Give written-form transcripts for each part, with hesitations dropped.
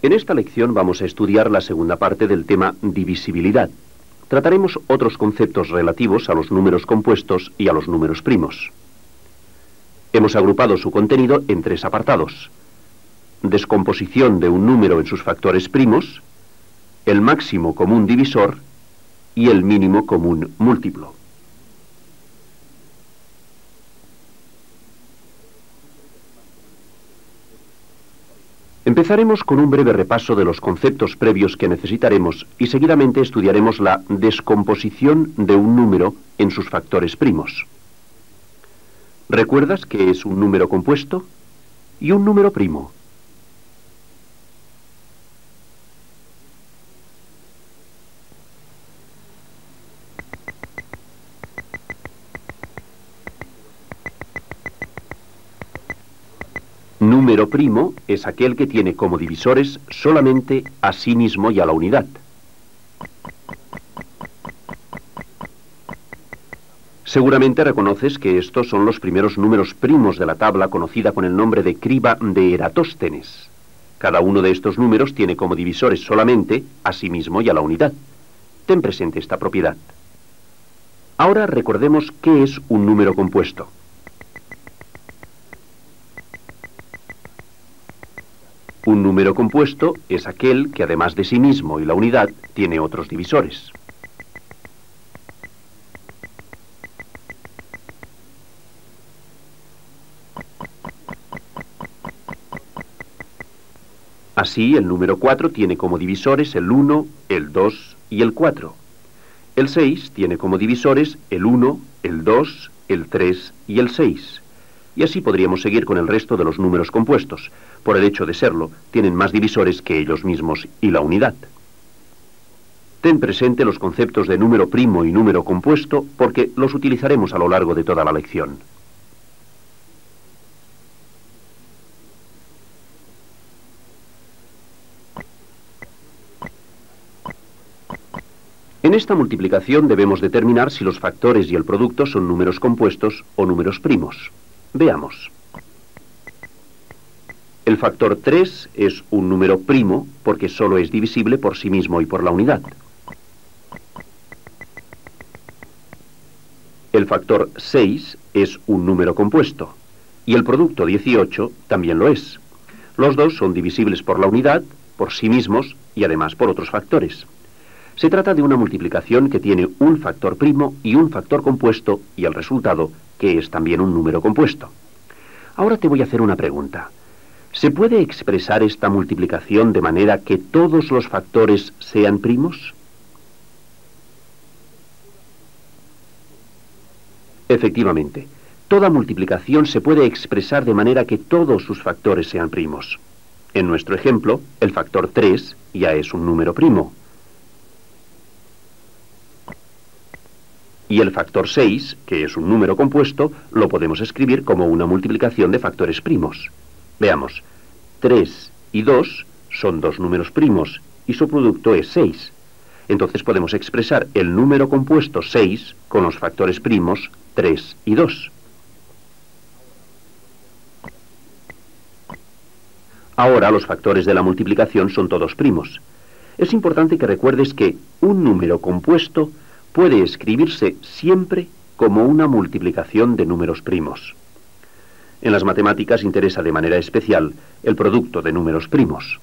En esta lección vamos a estudiar la segunda parte del tema divisibilidad. Trataremos otros conceptos relativos a los números compuestos y a los números primos. Hemos agrupado su contenido en tres apartados: descomposición de un número en sus factores primos, el máximo común divisor y el mínimo común múltiplo. Empezaremos con un breve repaso de los conceptos previos que necesitaremos y seguidamente estudiaremos la descomposición de un número en sus factores primos. ¿Recuerdas qué es un número compuesto y un número primo? Número primo es aquel que tiene como divisores solamente a sí mismo y a la unidad. Seguramente reconoces que estos son los primeros números primos de la tabla conocida con el nombre de criba de Eratóstenes. Cada uno de estos números tiene como divisores solamente a sí mismo y a la unidad. Ten presente esta propiedad. Ahora recordemos qué es un número compuesto. Un número compuesto es aquel que además de sí mismo y la unidad tiene otros divisores. Así, el número 4 tiene como divisores el 1, el 2 y el 4. El 6 tiene como divisores el 1, el 2, el 3 y el 6. Y así podríamos seguir con el resto de los números compuestos. Por el hecho de serlo, tienen más divisores que ellos mismos y la unidad. Ten presente los conceptos de número primo y número compuesto porque los utilizaremos a lo largo de toda la lección. En esta multiplicación debemos determinar si los factores y el producto son números compuestos o números primos. Veamos. El factor 3 es un número primo porque solo es divisible por sí mismo y por la unidad. El factor 6 es un número compuesto y el producto 18 también lo es. Los dos son divisibles por la unidad, por sí mismos y además por otros factores. Se trata de una multiplicación que tiene un factor primo y un factor compuesto y el resultado, que es también un número compuesto. Ahora te voy a hacer una pregunta. ¿Se puede expresar esta multiplicación de manera que todos los factores sean primos? Efectivamente, toda multiplicación se puede expresar de manera que todos sus factores sean primos. En nuestro ejemplo, el factor 3 ya es un número primo. Y el factor 6, que es un número compuesto, lo podemos escribir como una multiplicación de factores primos. Veamos, 3 y 2 son dos números primos y su producto es 6. Entonces podemos expresar el número compuesto 6 con los factores primos 3 y 2. Ahora los factores de la multiplicación son todos primos. Es importante que recuerdes que un número compuesto puede escribirse siempre como una multiplicación de números primos. En las matemáticas interesa de manera especial el producto de números primos.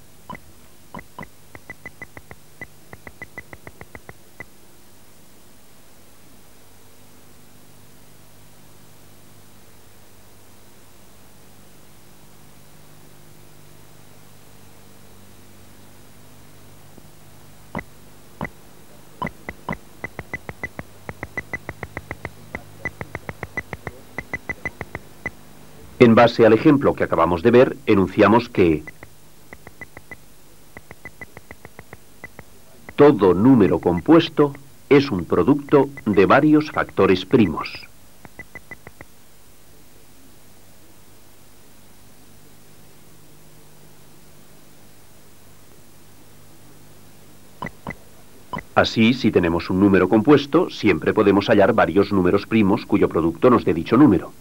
En base al ejemplo que acabamos de ver, enunciamos que todo número compuesto es un producto de varios factores primos. Así, si tenemos un número compuesto, siempre podemos hallar varios números primos cuyo producto nos dé dicho número.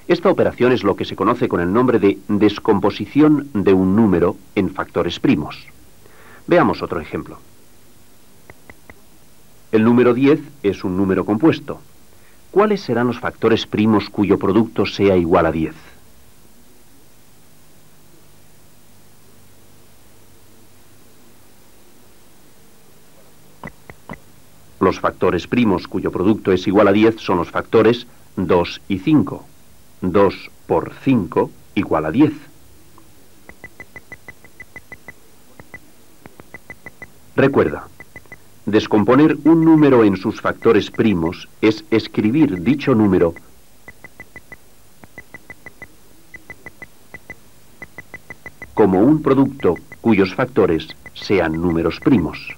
Esta operación es lo que se conoce con el nombre de descomposición de un número en factores primos. Veamos otro ejemplo. El número 10 es un número compuesto. ¿Cuáles serán los factores primos cuyo producto sea igual a 10? Los factores primos cuyo producto es igual a 10 son los factores 2 y 5. 2 por 5 igual a 10. Recuerda, descomponer un número en sus factores primos es escribir dicho número como un producto cuyos factores sean números primos.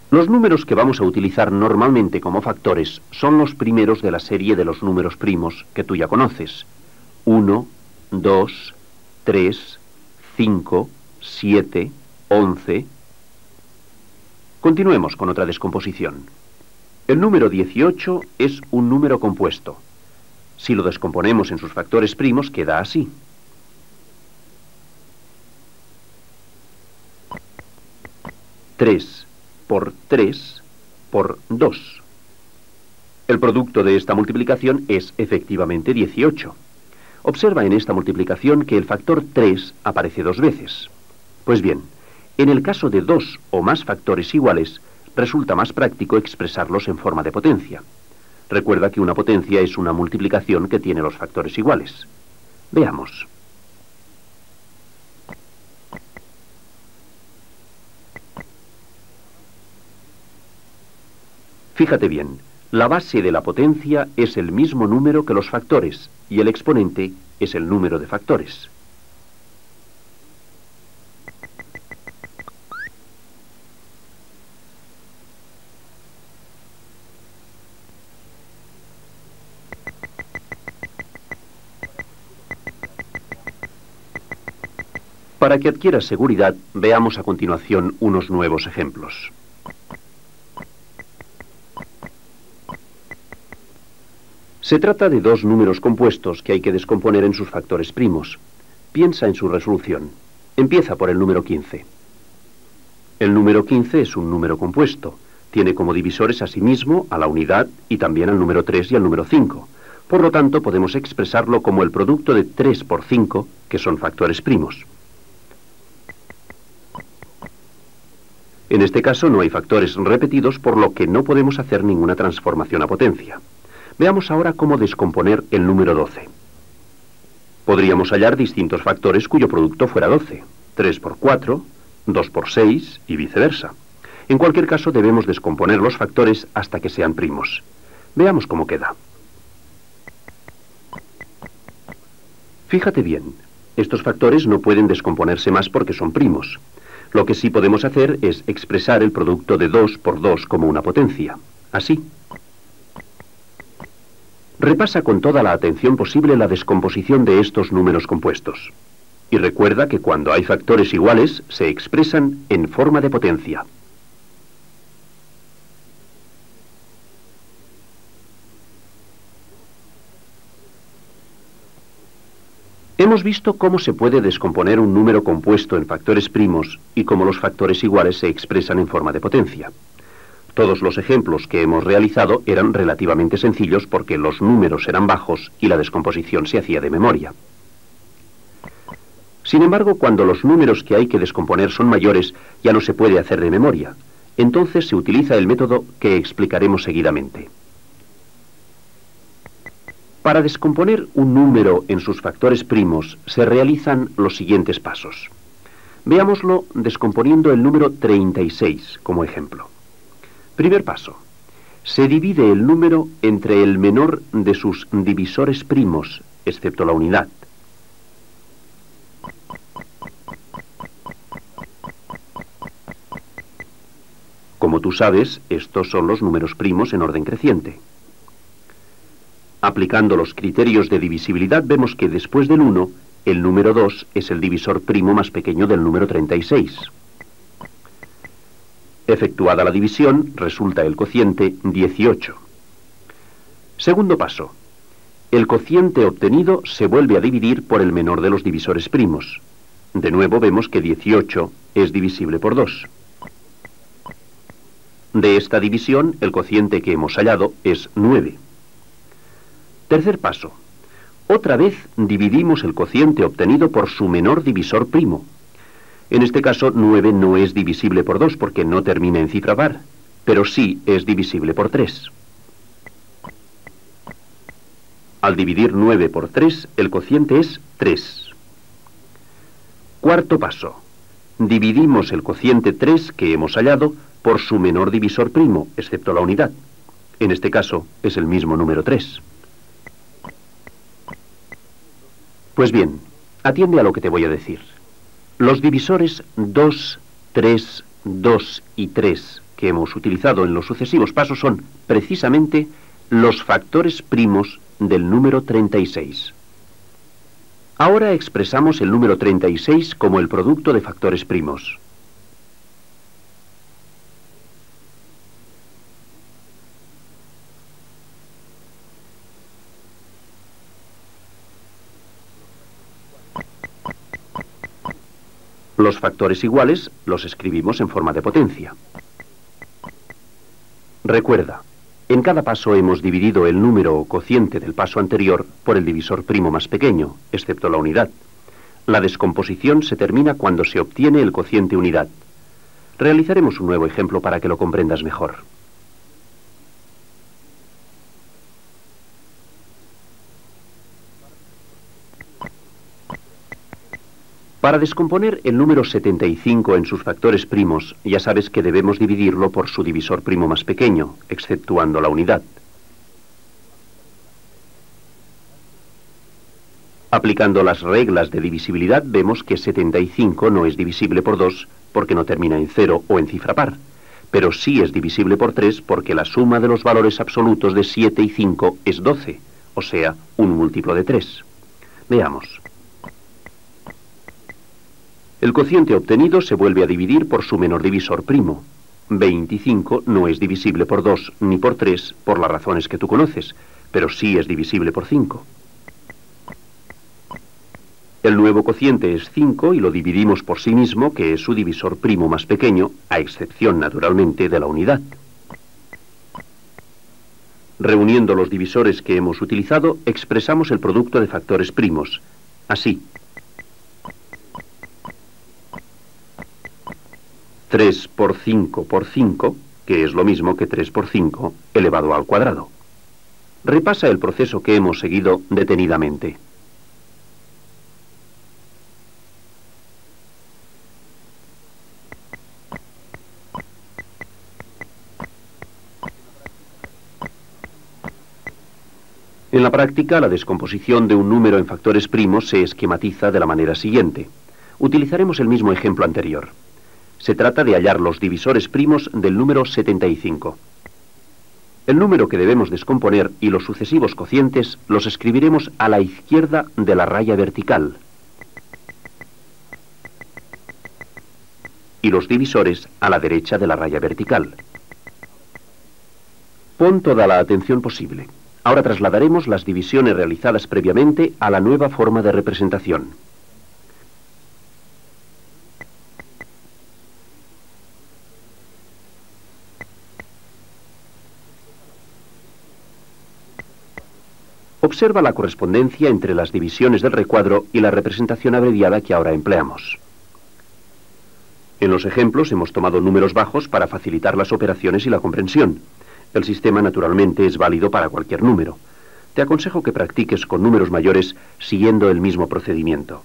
Los números que vamos a utilizar normalmente como factores son los primeros de la serie de los números primos que tú ya conoces. 1, 2, 3, 5, 7, 11... Continuemos con otra descomposición. El número 18 es un número compuesto. Si lo descomponemos en sus factores primos, queda así. 3 por 3 por 2. El producto de esta multiplicación es efectivamente 18. Observa en esta multiplicación que el factor 3 aparece 2 veces. Pues bien, en el caso de 2 o más factores iguales, resulta más práctico expresarlos en forma de potencia. Recuerda que una potencia es una multiplicación que tiene los factores iguales. Veamos. Fíjate bien, la base de la potencia es el mismo número que los factores y el exponente es el número de factores. Para que adquieras seguridad, veamos a continuación unos nuevos ejemplos. Se trata de dos números compuestos que hay que descomponer en sus factores primos. Piensa en su resolución. Empieza por el número 15. El número 15 es un número compuesto. Tiene como divisores a sí mismo, a la unidad y también al número 3 y al número 5. Por lo tanto, podemos expresarlo como el producto de 3 por 5, que son factores primos. En este caso no hay factores repetidos, por lo que no podemos hacer ninguna transformación a potencia. Veamos ahora cómo descomponer el número 12. Podríamos hallar distintos factores cuyo producto fuera 12. 3 por 4, 2 por 6 y viceversa. En cualquier caso debemos descomponer los factores hasta que sean primos. Veamos cómo queda. Fíjate bien, estos factores no pueden descomponerse más porque son primos. Lo que sí podemos hacer es expresar el producto de 2 por 2 como una potencia. Así. Repasa con toda la atención posible la descomposición de estos números compuestos. Y recuerda que cuando hay factores iguales, se expresan en forma de potencia. Hemos visto cómo se puede descomponer un número compuesto en factores primos y cómo los factores iguales se expresan en forma de potencia. Todos los ejemplos que hemos realizado eran relativamente sencillos porque los números eran bajos y la descomposición se hacía de memoria. Sin embargo, cuando los números que hay que descomponer son mayores, ya no se puede hacer de memoria. Entonces se utiliza el método que explicaremos seguidamente. Para descomponer un número en sus factores primos se realizan los siguientes pasos. Veámoslo descomponiendo el número 36 como ejemplo. Primer paso. Se divide el número entre el menor de sus divisores primos, excepto la unidad. Como tú sabes, estos son los números primos en orden creciente. Aplicando los criterios de divisibilidad, vemos que después del 1, el número 2 es el divisor primo más pequeño del número 36. Efectuada la división, resulta el cociente 18. Segundo paso. El cociente obtenido se vuelve a dividir por el menor de los divisores primos. De nuevo vemos que 18 es divisible por 2. De esta división, el cociente que hemos hallado es 9. Tercer paso. Otra vez dividimos el cociente obtenido por su menor divisor primo. En este caso, 9 no es divisible por 2 porque no termina en cifra par, pero sí es divisible por 3. Al dividir 9 por 3, el cociente es 3. Cuarto paso. Dividimos el cociente 3 que hemos hallado por su menor divisor primo, excepto la unidad. En este caso, es el mismo número 3. Pues bien, atiende a lo que te voy a decir. Los divisores 2, 3, 2 y 3 que hemos utilizado en los sucesivos pasos son, precisamente, los factores primos del número 36. Ahora expresamos el número 36 como el producto de factores primos. Los factores iguales los escribimos en forma de potencia. Recuerda, en cada paso hemos dividido el número o cociente del paso anterior por el divisor primo más pequeño, excepto la unidad. La descomposición se termina cuando se obtiene el cociente unidad. Realizaremos un nuevo ejemplo para que lo comprendas mejor. Para descomponer el número 75 en sus factores primos, ya sabes que debemos dividirlo por su divisor primo más pequeño, exceptuando la unidad. Aplicando las reglas de divisibilidad, vemos que 75 no es divisible por 2 porque no termina en 0 o en cifra par, pero sí es divisible por 3 porque la suma de los valores absolutos de 7 y 5 es 12, o sea, un múltiplo de 3. Veamos. El cociente obtenido se vuelve a dividir por su menor divisor primo. 25 no es divisible por 2 ni por 3 por las razones que tú conoces, pero sí es divisible por 5. El nuevo cociente es 5 y lo dividimos por sí mismo, que es su divisor primo más pequeño, a excepción, naturalmente, de la unidad. Reuniendo los divisores que hemos utilizado, expresamos el producto de factores primos. Así. 3 por 5 por 5, que es lo mismo que 3 por 5 elevado al cuadrado. Repasa el proceso que hemos seguido detenidamente. En la práctica, la descomposición de un número en factores primos se esquematiza de la manera siguiente. Utilizaremos el mismo ejemplo anterior. Se trata de hallar los divisores primos del número 75. El número que debemos descomponer y los sucesivos cocientes los escribiremos a la izquierda de la raya vertical y los divisores a la derecha de la raya vertical. Pon toda la atención posible. Ahora trasladaremos las divisiones realizadas previamente a la nueva forma de representación. Observa la correspondencia entre las divisiones del recuadro y la representación abreviada que ahora empleamos. En los ejemplos hemos tomado números bajos para facilitar las operaciones y la comprensión. El sistema naturalmente es válido para cualquier número. Te aconsejo que practiques con números mayores siguiendo el mismo procedimiento.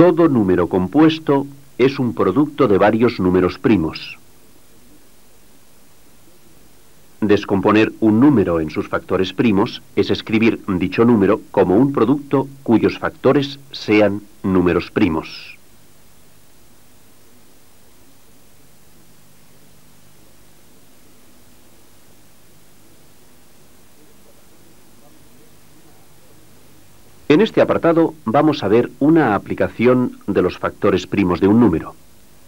Todo número compuesto es un producto de varios números primos. Descomponer un número en sus factores primos es escribir dicho número como un producto cuyos factores sean números primos. En este apartado vamos a ver una aplicación de los factores primos de un número.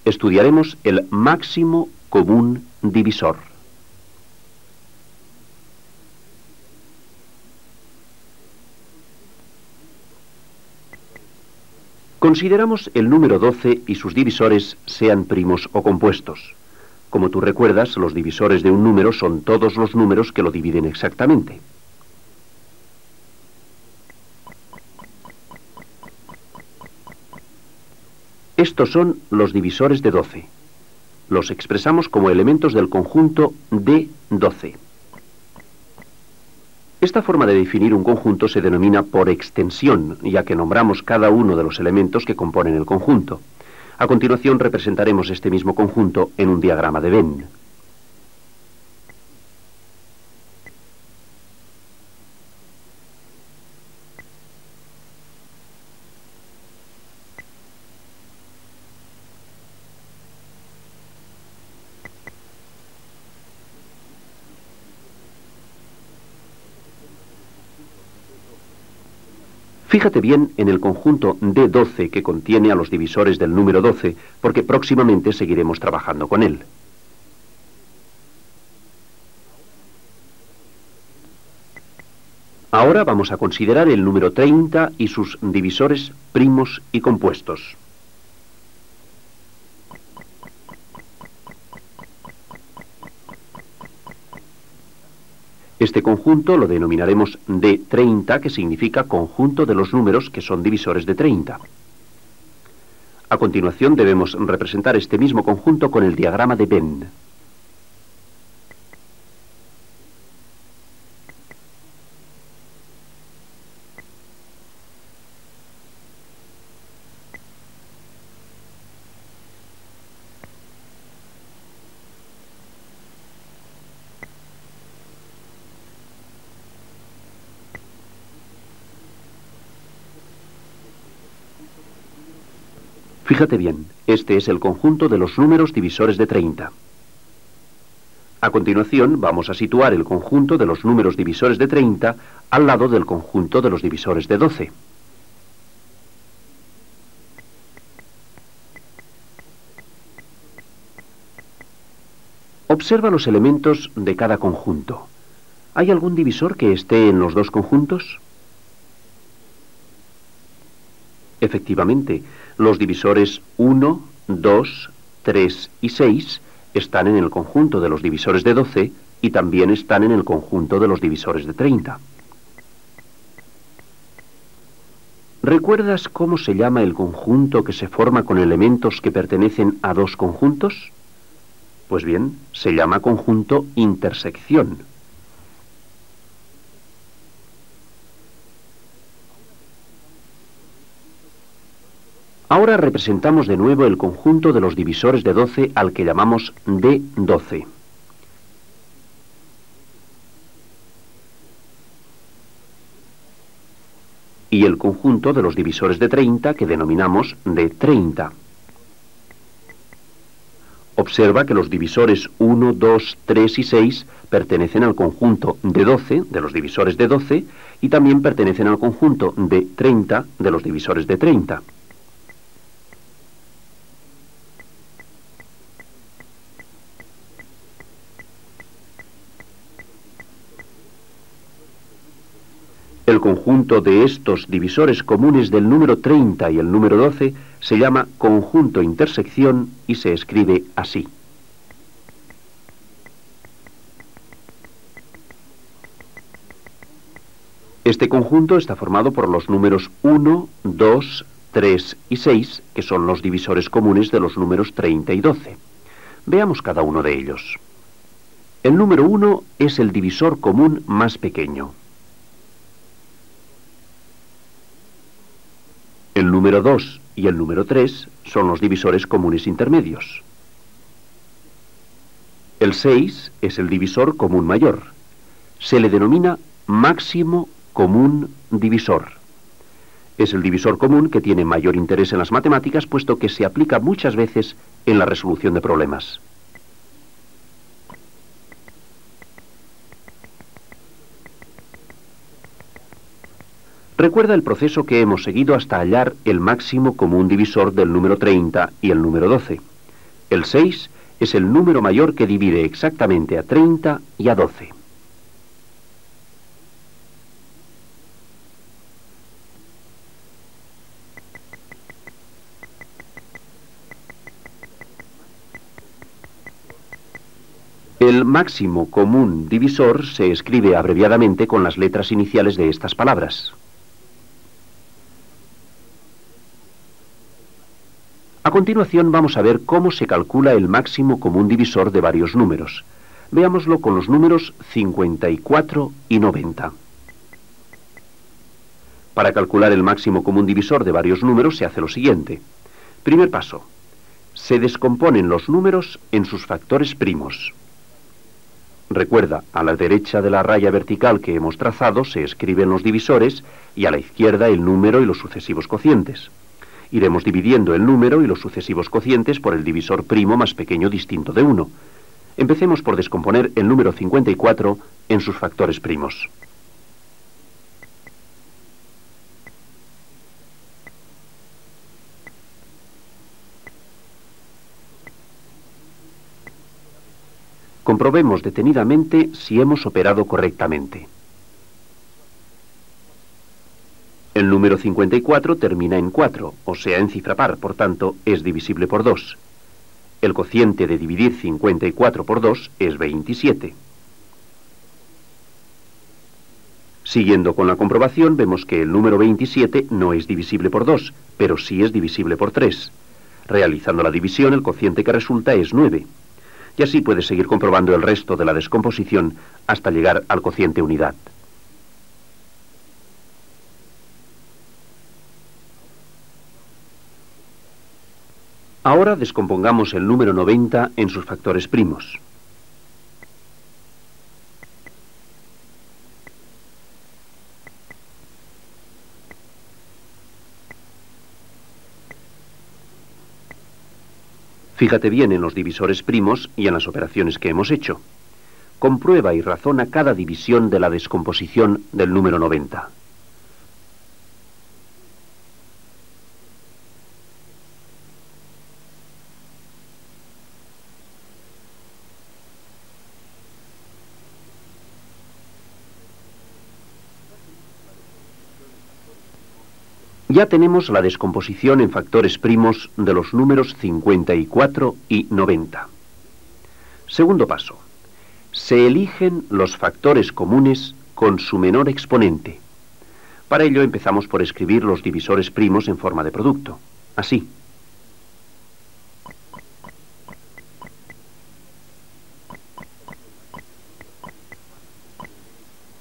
Estudiaremos el máximo común divisor. Consideramos el número 12 y sus divisores sean primos o compuestos. Como tú recuerdas, los divisores de un número son todos los números que lo dividen exactamente. Estos son los divisores de 12. Los expresamos como elementos del conjunto de 12. Esta forma de definir un conjunto se denomina por extensión, ya que nombramos cada uno de los elementos que componen el conjunto. A continuación representaremos este mismo conjunto en un diagrama de Venn. Fíjate bien en el conjunto de 12 que contiene a los divisores del número 12, porque próximamente seguiremos trabajando con él. Ahora vamos a considerar el número 30 y sus divisores primos y compuestos. Este conjunto lo denominaremos D30, que significa conjunto de los números que son divisores de 30. A continuación debemos representar este mismo conjunto con el diagrama de Venn. Fíjate bien, este es el conjunto de los números divisores de 30. A continuación vamos a situar el conjunto de los números divisores de 30 al lado del conjunto de los divisores de 12. Observa los elementos de cada conjunto. ¿Hay algún divisor que esté en los dos conjuntos? Efectivamente, los divisores 1, 2, 3 y 6 están en el conjunto de los divisores de 12 y también están en el conjunto de los divisores de 30. ¿Recuerdas cómo se llama el conjunto que se forma con elementos que pertenecen a dos conjuntos? Pues bien, se llama conjunto intersección. Ahora representamos de nuevo el conjunto de los divisores de 12 al que llamamos D12. Y el conjunto de los divisores de 30 que denominamos D30. Observa que los divisores 1, 2, 3 y 6 pertenecen al conjunto de 12 de los divisores de 12 y también pertenecen al conjunto de 30 de los divisores de 30. El conjunto de estos divisores comunes del número 30 y el número 12 se llama conjunto intersección y se escribe así. Este conjunto está formado por los números 1, 2, 3 y 6, que son los divisores comunes de los números 30 y 12. Veamos cada uno de ellos. El número 1 es el divisor común más pequeño. El número 2 y el número 3 son los divisores comunes intermedios. El 6 es el divisor común mayor. Se le denomina máximo común divisor. Es el divisor común que tiene mayor interés en las matemáticas, puesto que se aplica muchas veces en la resolución de problemas. Recuerda el proceso que hemos seguido hasta hallar el máximo común divisor del número 30 y el número 12. El 6 es el número mayor que divide exactamente a 30 y a 12. El máximo común divisor se escribe abreviadamente con las letras iniciales de estas palabras. A continuación vamos a ver cómo se calcula el máximo común divisor de varios números. Veámoslo con los números 54 y 90. Para calcular el máximo común divisor de varios números se hace lo siguiente. Primer paso. Se descomponen los números en sus factores primos. Recuerda, a la derecha de la raya vertical que hemos trazado se escriben los divisores y a la izquierda el número y los sucesivos cocientes. Iremos dividiendo el número y los sucesivos cocientes por el divisor primo más pequeño distinto de 1. Empecemos por descomponer el número 54 en sus factores primos. Comprobemos detenidamente si hemos operado correctamente. El número 54 termina en 4, o sea, en cifra par, por tanto, es divisible por 2. El cociente de dividir 54 por 2 es 27. Siguiendo con la comprobación, vemos que el número 27 no es divisible por 2, pero sí es divisible por 3. Realizando la división, el cociente que resulta es 9. Y así puedes seguir comprobando el resto de la descomposición hasta llegar al cociente unidad. Ahora descompongamos el número 90 en sus factores primos. Fíjate bien en los divisores primos y en las operaciones que hemos hecho. Comprueba y razona cada división de la descomposición del número 90. Ya tenemos la descomposición en factores primos de los números 54 y 90. Segundo paso. Se eligen los factores comunes con su menor exponente. Para ello empezamos por escribir los divisores primos en forma de producto. Así.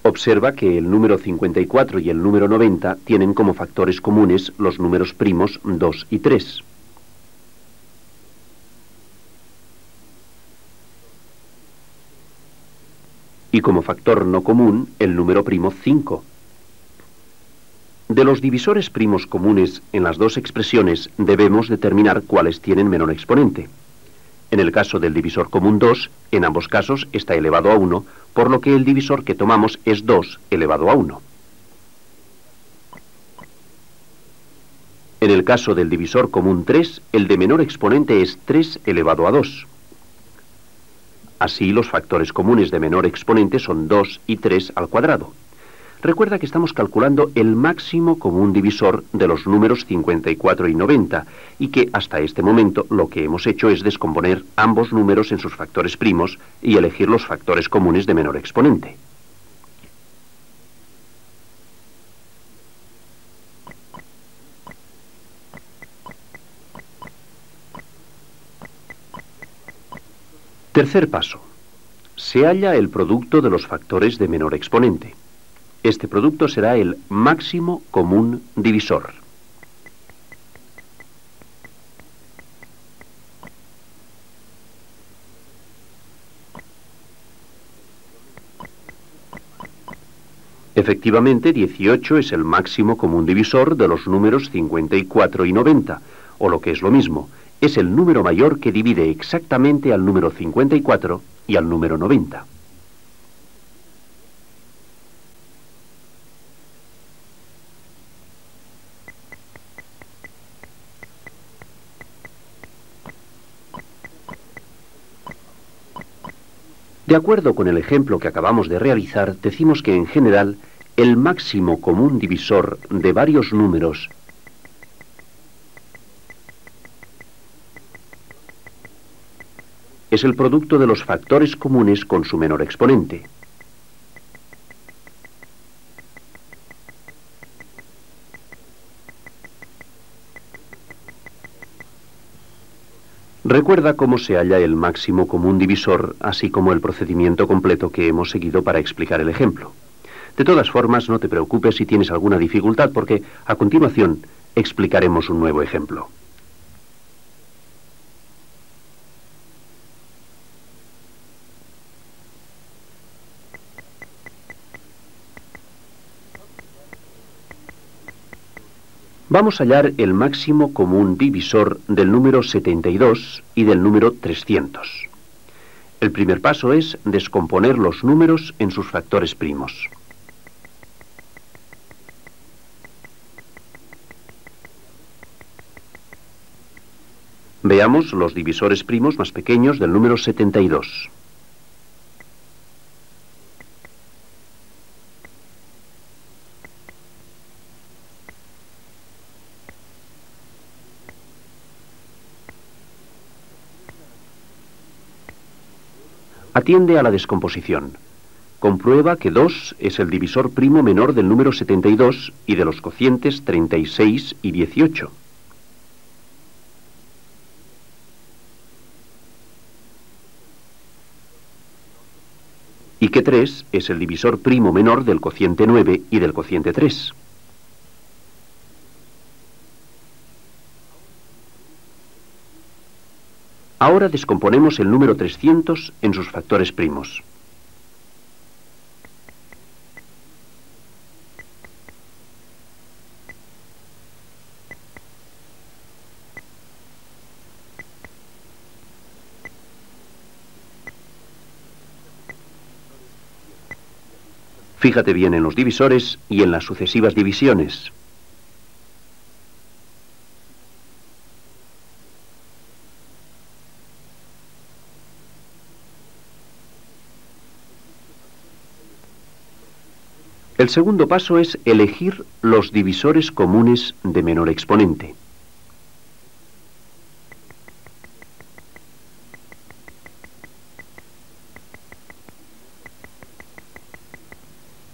Observa que el número 54 y el número 90 tienen como factores comunes los números primos 2 y 3. Y como factor no común, el número primo 5. De los divisores primos comunes en las dos expresiones debemos determinar cuáles tienen menor exponente. En el caso del divisor común 2, en ambos casos está elevado a 1, por lo que el divisor que tomamos es 2 elevado a 1. En el caso del divisor común 3, el de menor exponente es 3 elevado a 2. Así, los factores comunes de menor exponente son 2 y 3 al cuadrado. Recuerda que estamos calculando el máximo común divisor de los números 54 y 90, y que hasta este momento lo que hemos hecho es descomponer ambos números en sus factores primos y elegir los factores comunes de menor exponente. Tercer paso. Se halla el producto de los factores de menor exponente. Este producto será el máximo común divisor. Efectivamente, 18 es el máximo común divisor de los números 54 y 90, o lo que es lo mismo, es el número mayor que divide exactamente al número 54 y al número 90. De acuerdo con el ejemplo que acabamos de realizar, decimos que en general el máximo común divisor de varios números es el producto de los factores comunes con su menor exponente. Recuerda cómo se halla el máximo común divisor, así como el procedimiento completo que hemos seguido para explicar el ejemplo. De todas formas, no te preocupes si tienes alguna dificultad, porque a continuación explicaremos un nuevo ejemplo. Vamos a hallar el máximo común divisor del número 72 y del número 300. El primer paso es descomponer los números en sus factores primos. Veamos los divisores primos más pequeños del número 72. Atiende a la descomposición. Comprueba que 2 es el divisor primo menor del número 72 y de los cocientes 36 y 18. Y que 3 es el divisor primo menor del cociente 9 y del cociente 3. Ahora descomponemos el número 300 en sus factores primos. Fíjate bien en los divisores y en las sucesivas divisiones. El segundo paso es elegir los divisores comunes de menor exponente.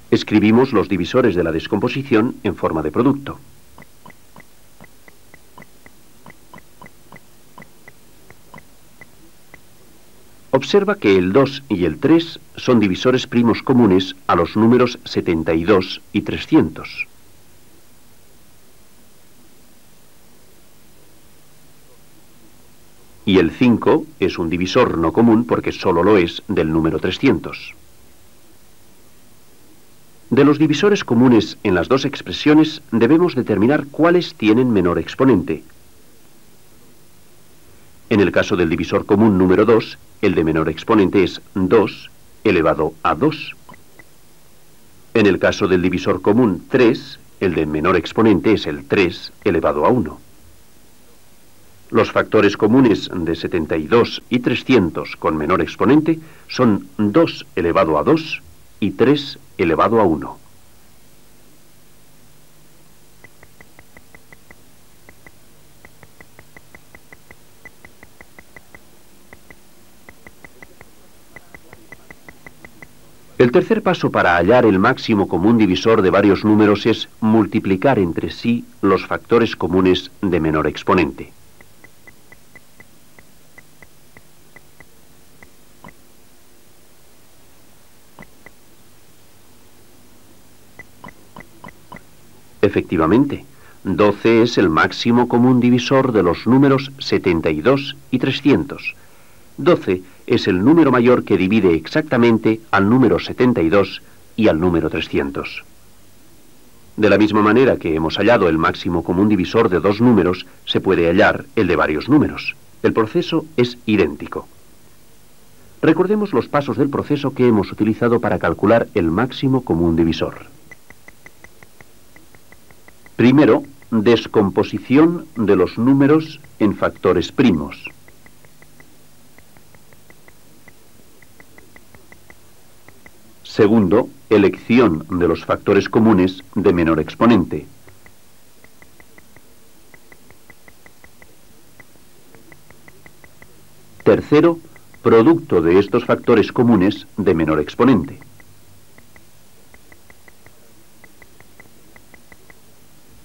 Escribimos los divisores de la descomposición en forma de producto. Observa que el 2 y el 3 son divisores primos comunes a los números 72 y 300. Y el 5 es un divisor no común porque solo lo es del número 300. De los divisores comunes en las dos expresiones debemos determinar cuáles tienen menor exponente. En el caso del divisor común número 2, el de menor exponente es 2 elevado a 2. En el caso del divisor común 3, el de menor exponente es el 3 elevado a 1. Los factores comunes de 72 y 300 con menor exponente son 2 elevado a 2 y 3 elevado a 1. El tercer paso para hallar el máximo común divisor de varios números es multiplicar entre sí los factores comunes de menor exponente. Efectivamente, 12 es el máximo común divisor de los números 72 y 300. 12 es el número mayor que divide exactamente al número 72 y al número 300. De la misma manera que hemos hallado el máximo común divisor de dos números, se puede hallar el de varios números. El proceso es idéntico. Recordemos los pasos del proceso que hemos utilizado para calcular el máximo común divisor. Primero, descomposición de los números en factores primos. Segundo, elección de los factores comunes de menor exponente. Tercero, producto de estos factores comunes de menor exponente.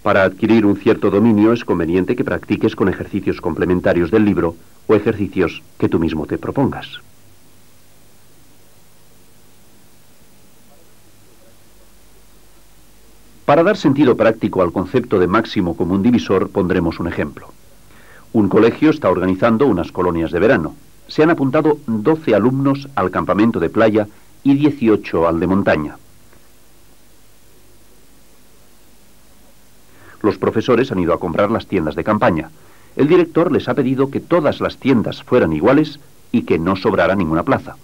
Para adquirir un cierto dominio es conveniente que practiques con ejercicios complementarios del libro o ejercicios que tú mismo te propongas. Para dar sentido práctico al concepto de máximo común divisor, pondremos un ejemplo. Un colegio está organizando unas colonias de verano. Se han apuntado 12 alumnos al campamento de playa y 18 al de montaña. Los profesores han ido a comprar las tiendas de campaña. El director les ha pedido que todas las tiendas fueran iguales y que no sobrara ninguna plaza.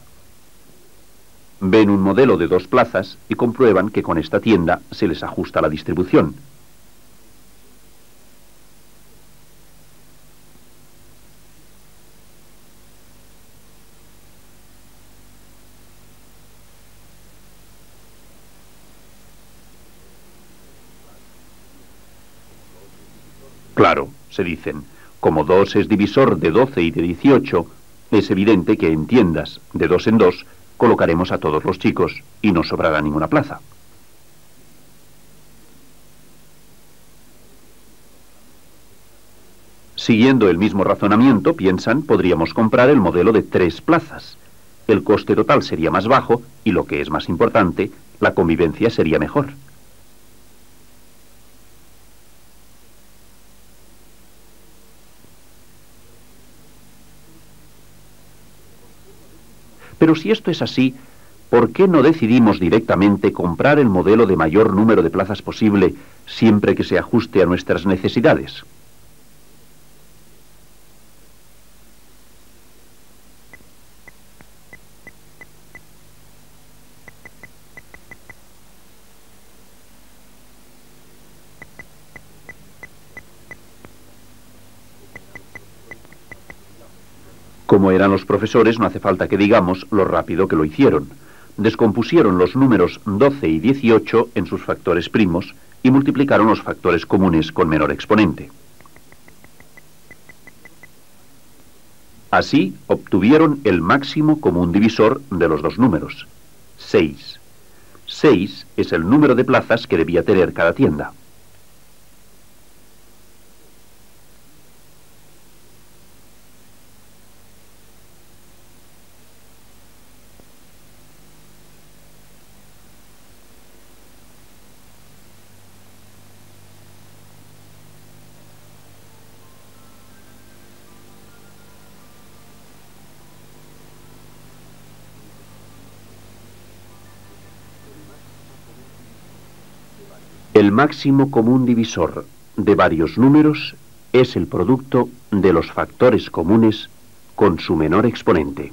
Ven un modelo de 2 plazas y comprueban que con esta tienda se les ajusta la distribución. Claro, se dicen, como 2 es divisor de 12 y de 18, es evidente que en tiendas de 2 en 2 colocaremos a todos los chicos y no sobrará ninguna plaza. Siguiendo el mismo razonamiento, piensan, podríamos comprar el modelo de 3 plazas. El coste total sería más bajo y, lo que es más importante, la convivencia sería mejor. Pero si esto es así, ¿por qué no decidimos directamente comprar el modelo de mayor número de plazas posible siempre que se ajuste a nuestras necesidades? Como eran los profesores, no hace falta que digamos lo rápido que lo hicieron. Descompusieron los números 12 y 18 en sus factores primos y multiplicaron los factores comunes con menor exponente. Así, obtuvieron el máximo común divisor de los 2 números, 6. 6 es el número de plazas que debía tener cada tienda. El máximo común divisor de varios números es el producto de los factores comunes con su menor exponente.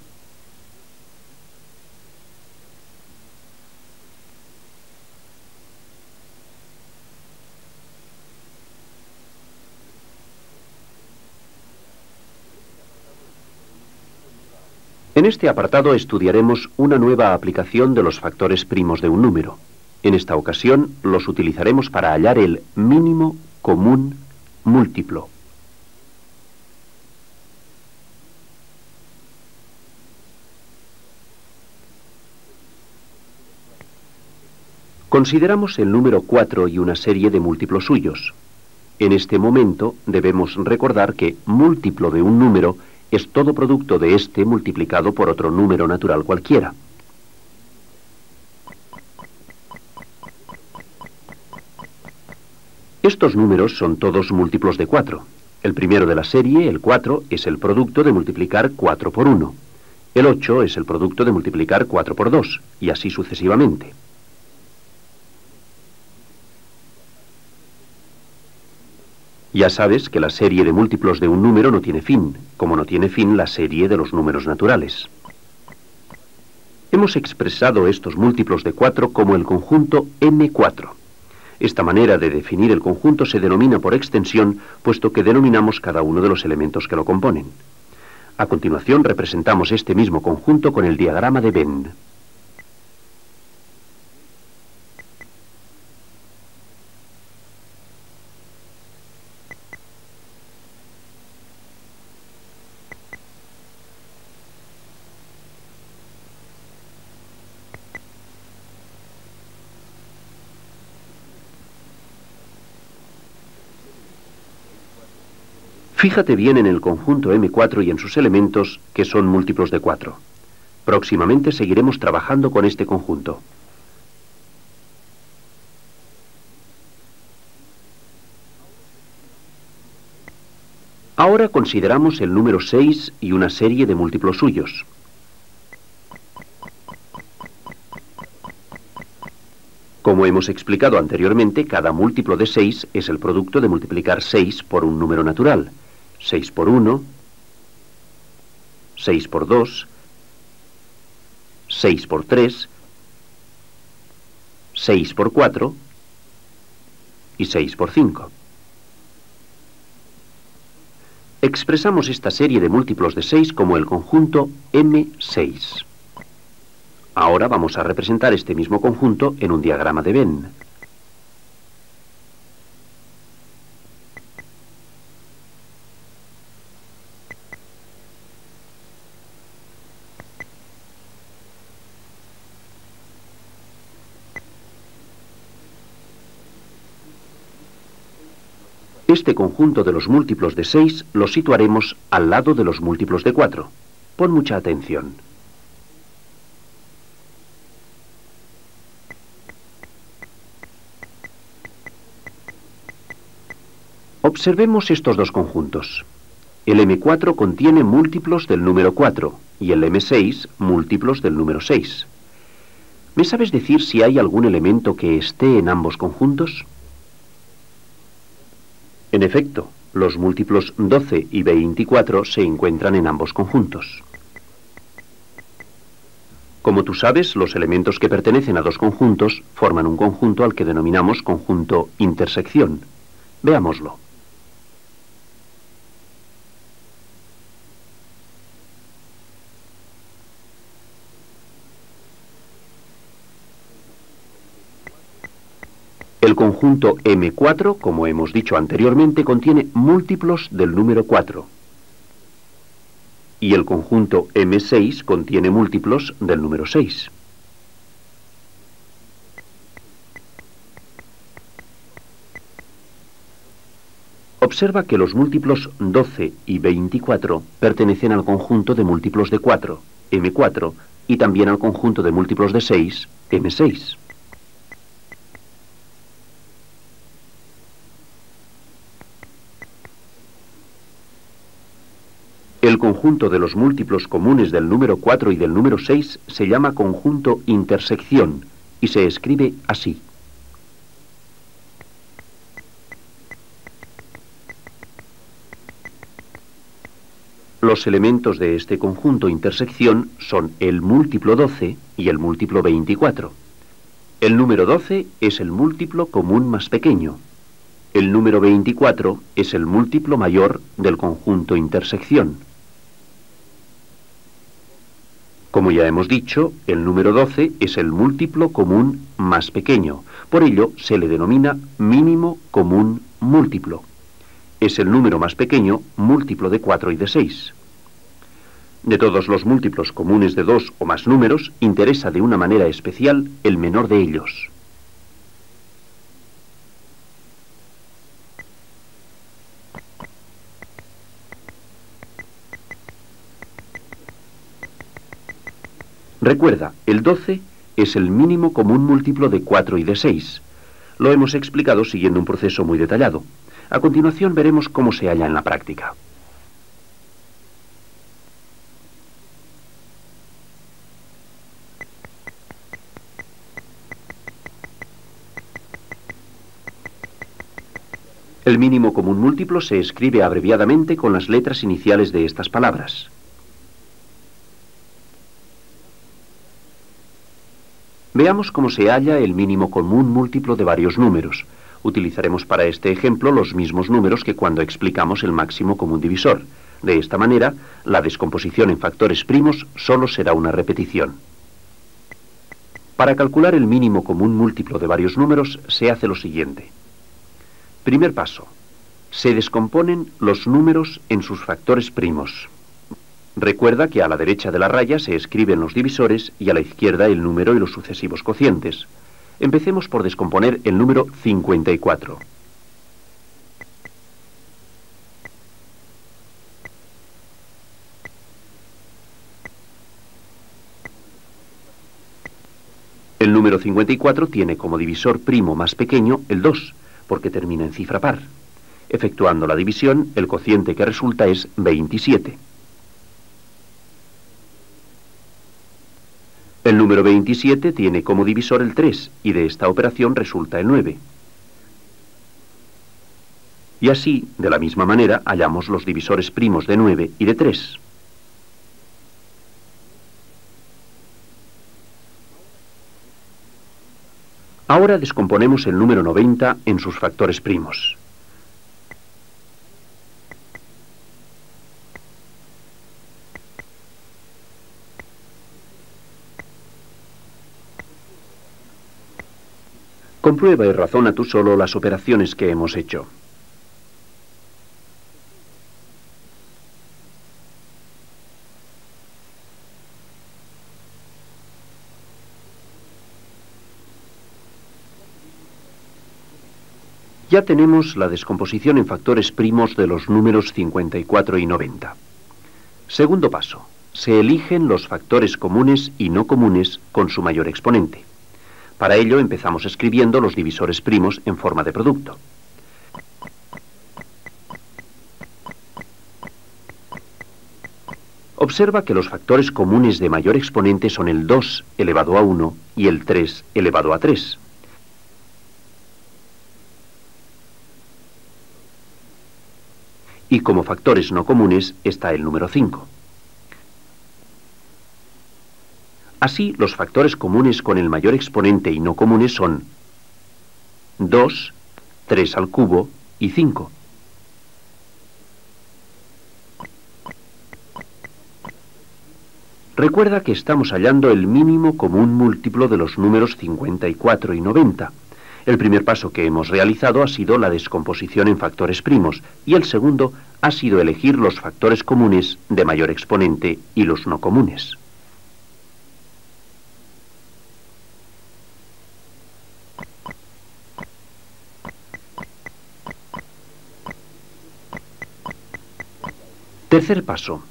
En este apartado estudiaremos una nueva aplicación de los factores primos de un número. En esta ocasión los utilizaremos para hallar el mínimo común múltiplo. Consideramos el número 4 y una serie de múltiplos suyos. En este momento debemos recordar que múltiplo de un número es todo producto de este multiplicado por otro número natural cualquiera. Estos números son todos múltiplos de 4. El primero de la serie, el 4, es el producto de multiplicar 4 por 1. El 8 es el producto de multiplicar 4 por 2, y así sucesivamente. Ya sabes que la serie de múltiplos de un número no tiene fin, como no tiene fin la serie de los números naturales. Hemos expresado estos múltiplos de 4 como el conjunto M4. Esta manera de definir el conjunto se denomina por extensión, puesto que denominamos cada uno de los elementos que lo componen. A continuación representamos este mismo conjunto con el diagrama de Venn. Fíjate bien en el conjunto M4 y en sus elementos, que son múltiplos de 4. Próximamente seguiremos trabajando con este conjunto. Ahora consideramos el número 6 y una serie de múltiplos suyos. Como hemos explicado anteriormente, cada múltiplo de 6 es el producto de multiplicar 6 por un número natural. 6 por 1, 6 por 2, 6 por 3, 6 por 4 y 6 por 5. Expresamos esta serie de múltiplos de 6 como el conjunto M6. Ahora vamos a representar este mismo conjunto en un diagrama de Venn. Este conjunto de los múltiplos de 6 lo situaremos al lado de los múltiplos de 4. Pon mucha atención. Observemos estos dos conjuntos. El M4 contiene múltiplos del número 4 y el M6 múltiplos del número 6. ¿Me sabes decir si hay algún elemento que esté en ambos conjuntos? En efecto, los múltiplos 12 y 24 se encuentran en ambos conjuntos. Como tú sabes, los elementos que pertenecen a dos conjuntos forman un conjunto al que denominamos conjunto intersección. Veámoslo. El conjunto M4, como hemos dicho anteriormente, contiene múltiplos del número 4. Y el conjunto M6 contiene múltiplos del número 6. Observa que los múltiplos 12 y 24 pertenecen al conjunto de múltiplos de 4, M4, y también al conjunto de múltiplos de 6, M6. El conjunto de los múltiplos comunes del número 4 y del número 6 se llama conjunto intersección y se escribe así. Los elementos de este conjunto intersección son el múltiplo 12 y el múltiplo 24. El número 12 es el múltiplo común más pequeño. El número 24 es el múltiplo mayor del conjunto intersección. Como ya hemos dicho, el número 12 es el múltiplo común más pequeño. Por ello, se le denomina mínimo común múltiplo. Es el número más pequeño múltiplo de 4 y de 6. De todos los múltiplos comunes de 2 o más números, interesa de una manera especial el menor de ellos. Recuerda, el 12 es el mínimo común múltiplo de 4 y de 6. Lo hemos explicado siguiendo un proceso muy detallado. A continuación veremos cómo se halla en la práctica. El mínimo común múltiplo se escribe abreviadamente con las letras iniciales de estas palabras. Veamos cómo se halla el mínimo común múltiplo de varios números. Utilizaremos para este ejemplo los mismos números que cuando explicamos el máximo común divisor. De esta manera, la descomposición en factores primos solo será una repetición. Para calcular el mínimo común múltiplo de varios números se hace lo siguiente. Primer paso. Se descomponen los números en sus factores primos. Recuerda que a la derecha de la raya se escriben los divisores y a la izquierda el número y los sucesivos cocientes. Empecemos por descomponer el número 54. El número 54 tiene como divisor primo más pequeño el 2, porque termina en cifra par. Efectuando la división, el cociente que resulta es 27. El número 27 tiene como divisor el 3, y de esta operación resulta el 9. Y así, de la misma manera, hallamos los divisores primos de 9 y de 3. Ahora descomponemos el número 90 en sus factores primos. Comprueba y razona tú solo las operaciones que hemos hecho. Ya tenemos la descomposición en factores primos de los números 54 y 90. Segundo paso. Se eligen los factores comunes y no comunes con su mayor exponente. Para ello empezamos escribiendo los divisores primos en forma de producto. Observa que los factores comunes de mayor exponente son el 2 elevado a 1 y el 3 elevado a 3. Y como factores no comunes está el número 5. Así, los factores comunes con el mayor exponente y no comunes son 2, 3 al cubo y 5. Recuerda que estamos hallando el mínimo común múltiplo de los números 54 y 90. El primer paso que hemos realizado ha sido la descomposición en factores primos y el segundo ha sido elegir los factores comunes de mayor exponente y los no comunes. Tercer paso.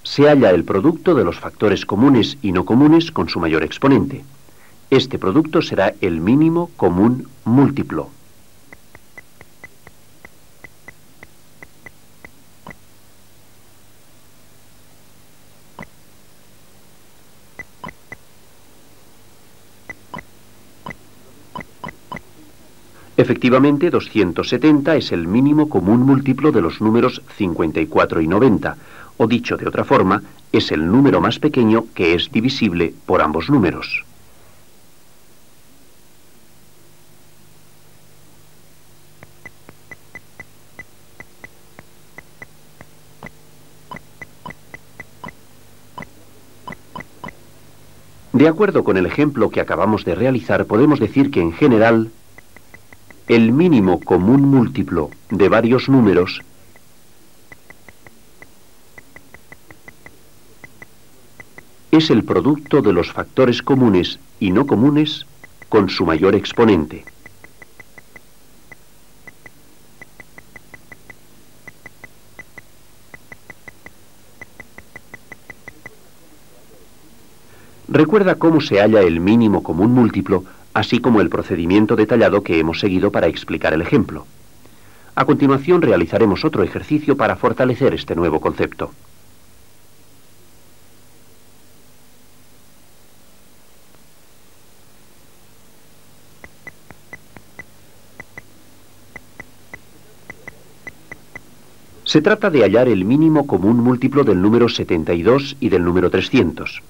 Se halla el producto de los factores comunes y no comunes con su mayor exponente. Este producto será el mínimo común múltiplo. Efectivamente, 270 es el mínimo común múltiplo de los números 54 y 90, o dicho de otra forma, es el número más pequeño que es divisible por ambos números. De acuerdo con el ejemplo que acabamos de realizar, podemos decir que en general, el mínimo común múltiplo de varios números es el producto de los factores comunes y no comunes con su mayor exponente. Recuerda cómo se halla el mínimo común múltiplo, así como el procedimiento detallado que hemos seguido para explicar el ejemplo. A continuación realizaremos otro ejercicio para fortalecer este nuevo concepto. Se trata de hallar el mínimo común múltiplo del número 72 y del número 300.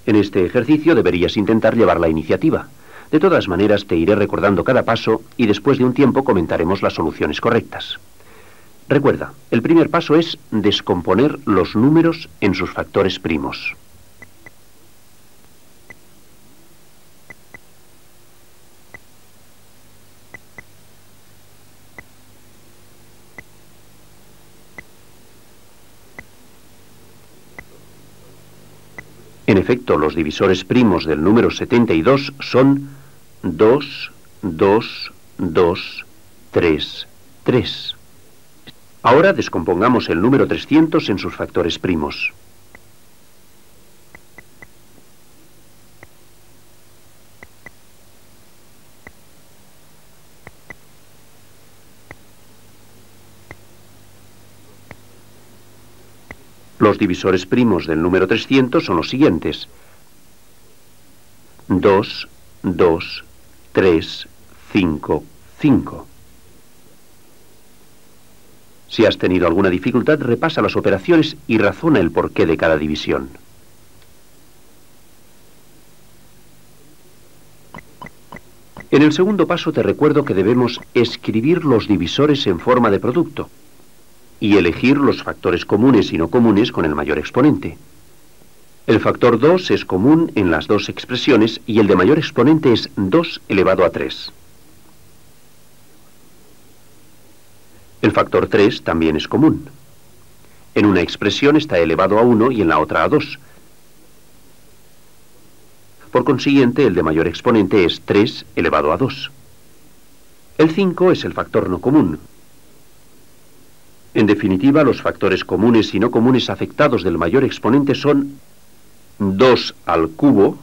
En este ejercicio deberías intentar llevar la iniciativa. De todas maneras, te iré recordando cada paso y después de un tiempo comentaremos las soluciones correctas. Recuerda, el primer paso es descomponer los números en sus factores primos. En efecto, los divisores primos del número 72 son 2, 2, 2, 3, 3. Ahora descompongamos el número 300 en sus factores primos. Los divisores primos del número 300 son los siguientes: 2, 2, 3, 5, 5. Si has tenido alguna dificultad, repasa las operaciones y razona el porqué de cada división. En el segundo paso te recuerdo que debemos escribir los divisores en forma de producto y elegir los factores comunes y no comunes con el mayor exponente. El factor 2 es común en las dos expresiones y el de mayor exponente es 2 elevado a 3. El factor 3 también es común. En una expresión está elevado a 1 y en la otra a 2. Por consiguiente, el de mayor exponente es 3 elevado a 2. El 5 es el factor no común. En definitiva, los factores comunes y no comunes afectados del mayor exponente son 2 al cubo,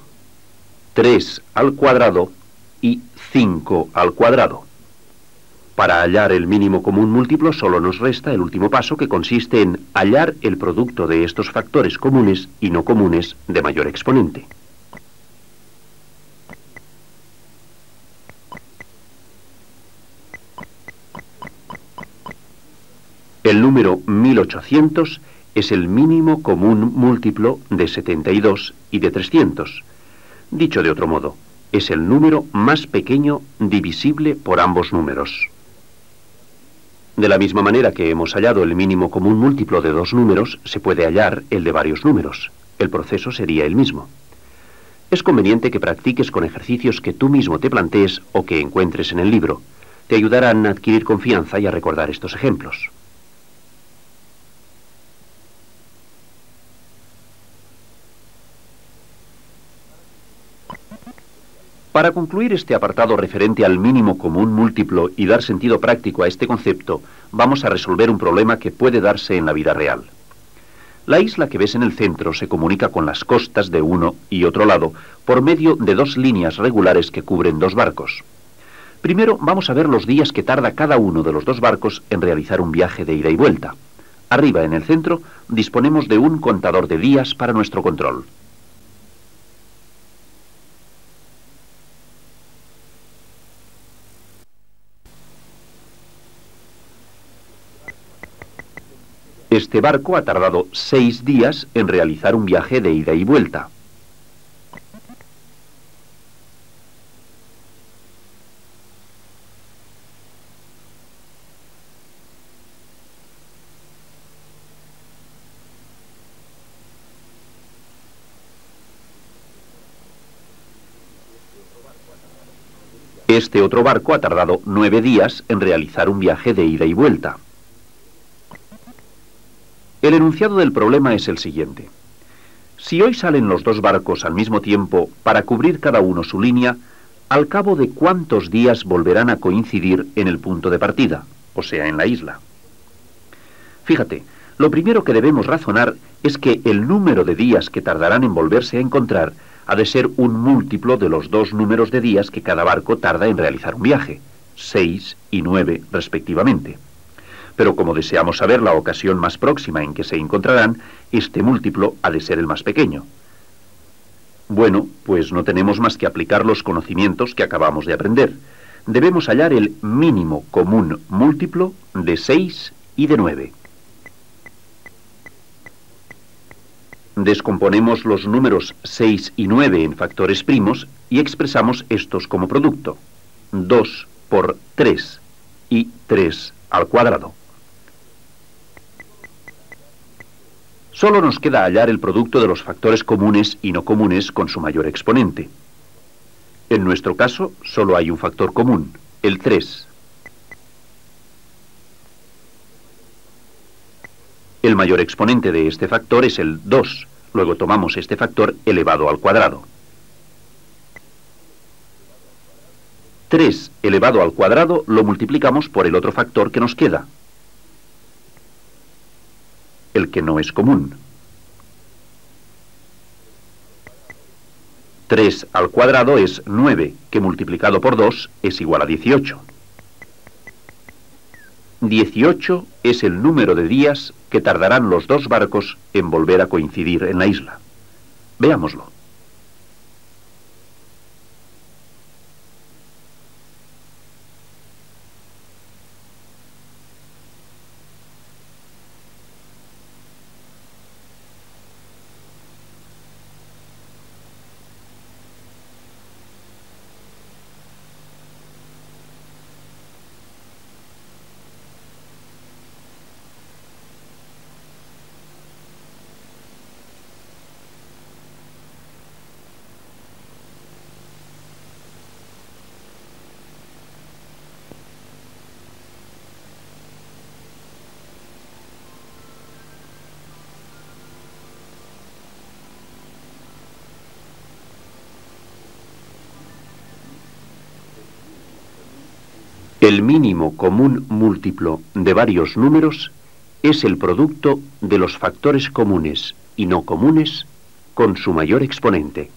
3 al cuadrado y 5 al cuadrado. Para hallar el mínimo común múltiplo solo nos resta el último paso, que consiste en hallar el producto de estos factores comunes y no comunes de mayor exponente. El número 1800 es el mínimo común múltiplo de 72 y de 300. Dicho de otro modo, es el número más pequeño divisible por ambos números. De la misma manera que hemos hallado el mínimo común múltiplo de dos números, se puede hallar el de varios números. El proceso sería el mismo. Es conveniente que practiques con ejercicios que tú mismo te plantees o que encuentres en el libro. Te ayudarán a adquirir confianza y a recordar estos ejemplos. Para concluir este apartado referente al mínimo común múltiplo y dar sentido práctico a este concepto, vamos a resolver un problema que puede darse en la vida real. La isla que ves en el centro se comunica con las costas de uno y otro lado por medio de dos líneas regulares que cubren dos barcos. Primero vamos a ver los días que tarda cada uno de los dos barcos en realizar un viaje de ida y vuelta. Arriba en el centro disponemos de un contador de días para nuestro control. Este barco ha tardado 6 días en realizar un viaje de ida y vuelta. Este otro barco ha tardado 9 días en realizar un viaje de ida y vuelta. El enunciado del problema es el siguiente. Si hoy salen los dos barcos al mismo tiempo para cubrir cada uno su línea, ¿al cabo de cuántos días volverán a coincidir en el punto de partida, o sea, en la isla? Fíjate, lo primero que debemos razonar es que el número de días que tardarán en volverse a encontrar ha de ser un múltiplo de los dos números de días que cada barco tarda en realizar un viaje, 6 y 9 respectivamente. Pero como deseamos saber la ocasión más próxima en que se encontrarán, este múltiplo ha de ser el más pequeño. Bueno, pues no tenemos más que aplicar los conocimientos que acabamos de aprender. Debemos hallar el mínimo común múltiplo de 6 y de 9. Descomponemos los números 6 y 9 en factores primos y expresamos estos como producto. 2 por 3 y 3 al cuadrado. Solo nos queda hallar el producto de los factores comunes y no comunes con su mayor exponente. En nuestro caso, solo hay un factor común, el 3. El mayor exponente de este factor es el 2. Luego tomamos este factor elevado al cuadrado. 3 elevado al cuadrado lo multiplicamos por el otro factor que nos queda, el que no es común. 3 al cuadrado es 9, que multiplicado por 2 es igual a 18. 18 es el número de días que tardarán los dos barcos en volver a coincidir en la isla. Veámoslo. El mínimo común múltiplo de varios números es el producto de los factores comunes y no comunes con su mayor exponente.